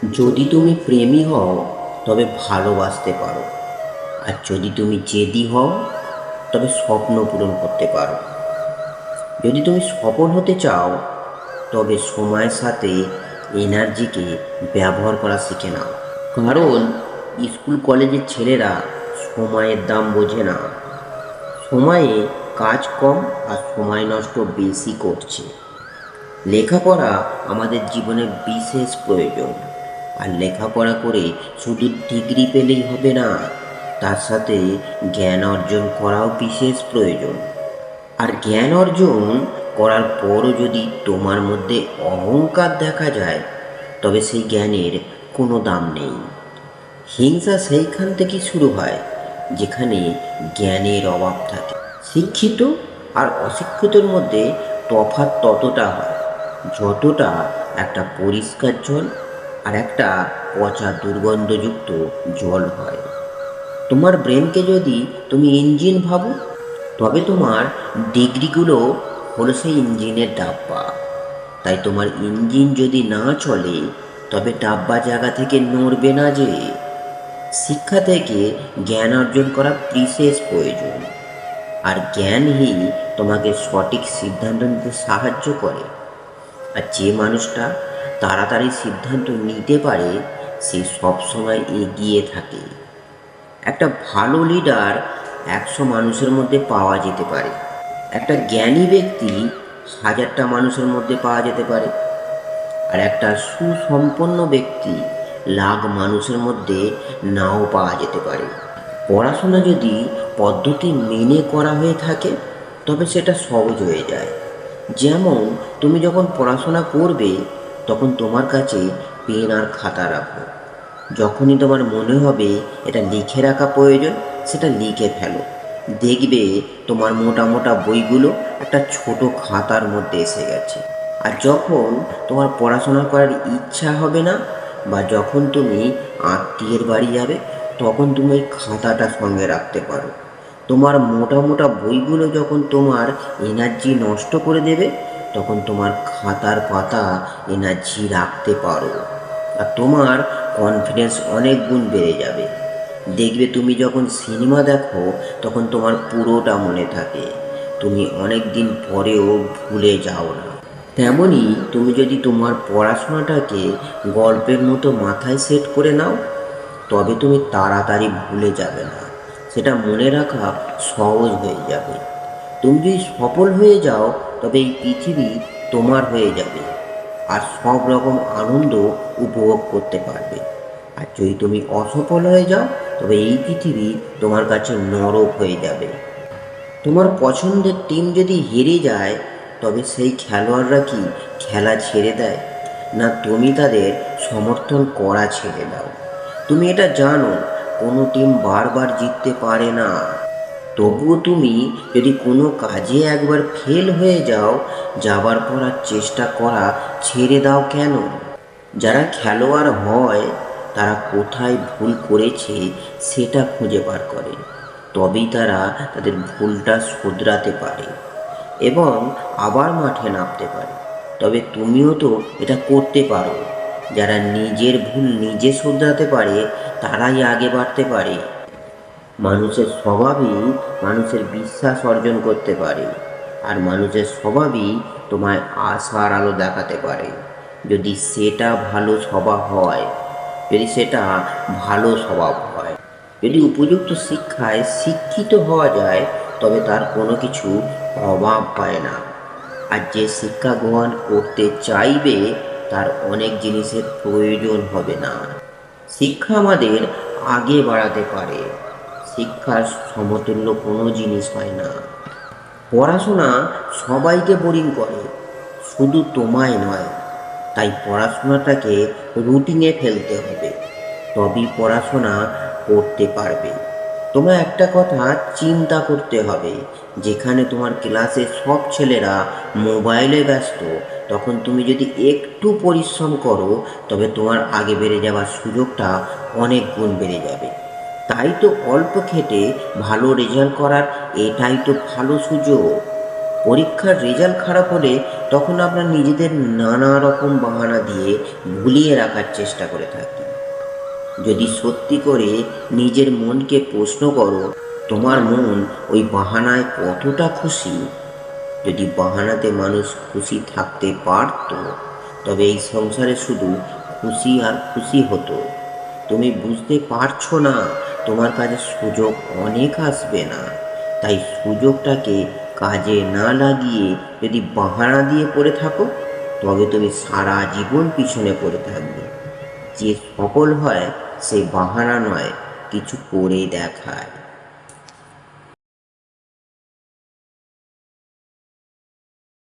যদি তুমি প্রেমী হও তবে ভালোবাসতে পারো, আর যদি তুমি জেদি হও তবে স্বপ্ন পূরণ করতে পারো। যদি তুমি সফল হতে চাও তবে সময়ের সাথে এনার্জিকে ব্যবহার করা শিখে নাও। কারণ স্কুল কলেজের ছেলেরা সময়ের দাম বোঝে না। সময়ে কাজ কম আর সময় নষ্ট বেশি করছে। লেখাপড়া আমাদের জীবনে বিশেষ প্রয়োজন, আর লেখাপড়া করে শুধু ডিগ্রি পেলেই হবে না, তার সাথে জ্ঞান অর্জন করাও বিশেষ প্রয়োজন। আর জ্ঞান অর্জন করার পরও যদি তোমার মধ্যে অহংকার দেখা যায় তবে সেই জ্ঞানের কোনো দাম নেই। হিংসা সেইখান থেকে শুরু হয় যেখানে জ্ঞানের অভাব থাকে। শিক্ষিত আর অশিক্ষিতর মধ্যে তফাৎ ততটা হয় যতটা একটা পরিষ্কার জল আর একটা পচা দুর্গন্ধযুক্ত জল হয়। তোমার ব্রেনকে যদি তুমি ইঞ্জিন ভাবো, তবে তোমার ডিগ্রিগুলো হলো সেই ইঞ্জিনের ডাব্বা। তাই তোমার ইঞ্জিন যদি না চলে তবে ডাব্বা জায়গা থেকে নড়বে না যে। শিক্ষা থেকে জ্ঞান অর্জন করা বিশেষ প্রয়োজন, আর জ্ঞানই তোমাকে সঠিক সিদ্ধান্ত নিতে সাহায্য করে। আর যে মানুষটা তাড়াতাড়ি সিদ্ধান্ত নিতে পারে সে সবসময় এগিয়ে থাকে। একটা ভালো লিডার 100 মানুষের মধ্যে পাওয়া যেতে পারে, একটা জ্ঞানী ব্যক্তি 1000টা মানুষের মধ্যে পাওয়া যেতে পারে, আর একটা সুসম্পন্ন ব্যক্তি লাখ মানুষের মধ্যে নাও পাওয়া যেতে পারে। পড়াশোনা যদি পদ্ধতি মেনে করা হয়ে থাকে তবে সেটা সহজ হয়ে যায়। যেমন তুমি যখন পড়াশোনা করবে তখন তোমার কাছে পেন আর খাতা রাখো। যখনই তোমার মনে হবে এটা লিখে রাখা প্রয়োজন, সেটা লিখে ফেলো। দেখবে তোমার মোটা মোটা বইগুলো একটা ছোট খাতার মধ্যে এসে গেছে। আর যখন তোমার পড়াশোনা করার ইচ্ছা হবে না, বা যখন তুমি আত্মীয়ের বাড়ি যাবে, তখন তুমি ওই খাতাটা সঙ্গে রাখতে পারো। তোমার মোটা মোটা বইগুলো যখন তোমার এনার্জি নষ্ট করে দেবে, তখন তোমার খাতার পাতা এনার্জি রাখতে পারো। আর তোমার কনফিডেন্স অনেক গুণ বেড়ে যাবে। দেখবে তুমি যখন সিনেমা দেখো তখন তোমার পুরোটা মনে থাকে, তুমি অনেক দিন পরেও ভুলে যাও না। তেমনই তুমি যদি তোমার পড়াশোনাটাকে গল্পের মতো মাথায় সেট করে নাও তবে তুমি তাড়াতাড়ি ভুলে যাবে না, সেটা মনে রাখা সহজ হয়ে যাবে। তুমি যদি সফল হয়ে যাও তবে এই পৃথিবী তোমার হয়ে যাবে, আর সব রকম আনন্দ উপভোগ করতে পারবে। আর যদি তুমি অসফল হয়ে যাও তবে এই পৃথিবী তোমার কাছে নরক হয়ে যাবে। তোমার পছন্দের টিম যদি হেরে যায় তবে সেই খেলোয়াড়রা কি খেলা ছেড়ে দেয়? না, তুমি তাদের সমর্থন করা ছেড়ে দাও। তুমি এটা জানো কোনো টিম বারবার জিততে পারে না। তবুও তুমি যদি কোনো কাজে একবার ফেল হয়ে যাও, যাবার পর আর চেষ্টা করা ছেড়ে দাও কেন? যারা খেলোয়াড় হয় তারা কোথায় ভুল করেছে সেটা খুঁজে বার করে, তবেই তারা তাদের ভুলটা শুধরাতে পারে এবং আবার মাঠে নামতে পারে। তবে তুমিও তো এটা করতে পারো। যারা নিজের ভুল নিজে শুধরাতে পারে তারাই আগে বাড়তে পারে। মানুষের স্বভাবই মানুষের বিশ্বাস অর্জন করতে পারে, আর মানুষের স্বভাবই তোমায় আশার আলো দেখাতে পারে। যদি সেটা ভালো স্বভাব হয়, যদি সেটা ভালো স্বভাব হয়, যদি উপযুক্ত শিক্ষায় শিক্ষিত হওয়া যায় তবে তার কোনো কিছু অভাব পায় না। আর যে শিক্ষা গ্রহণ করতে চাইবে তার অনেক জিনিসের প্রয়োজন হবে না। শিক্ষা আমাদের আগে বাড়াতে পারে। শিক্ষার সমতুল্য কোনো জিনিস হয় না। পড়াশোনা সবাইকে বোরিং করে, শুধু তোমায় নয়। তাই পড়াশোনাটাকে রুটিনে ফেলতে হবে, তবেই পড়াশোনা করতে পারবে। তোমার একটা কথা চিন্তা করতে হবে, যেখানে তোমার ক্লাসে সব ছেলেরা মোবাইলে ব্যস্ত, তখন তুমি যদি একটু পরিশ্রম করো তবে তোমার আগে বেড়ে যাওয়ার সুযোগটা অনেক গুণ বেড়ে যাবে। তাই তো অল্প খেটে ভালো রেজাল্ট করার এটাই তো ভালো সুযোগ। পরীক্ষার রেজাল্ট খারাপ হলে তখন আমরা নিজেদের নানা রকম বাহানা দিয়ে ভুলিয়ে রাখার চেষ্টা করে থাকি। যদি সত্যি করে নিজের মনকে প্রশ্ন করো, তোমার মন ওই বাহানায় কতটা খুশি? যদি বাহানাতে মানুষ খুশি থাকতে পারত, তবে এই সংসারে শুধু খুশি আর খুশি হতো। তুমি বুঝতে পারছো না, তোমার কাছে সুযোগ অনেক আসবে না, তাই সুযোগটাকে কাজে না লাগিয়ে যদি বাহানা দিয়ে পড়ে থাকো, তবে তুমি সারা জীবন পিছনে পড়ে থাকবে। যে সফল হয় সে বাহানা নয়, কিছু করে দেখায়।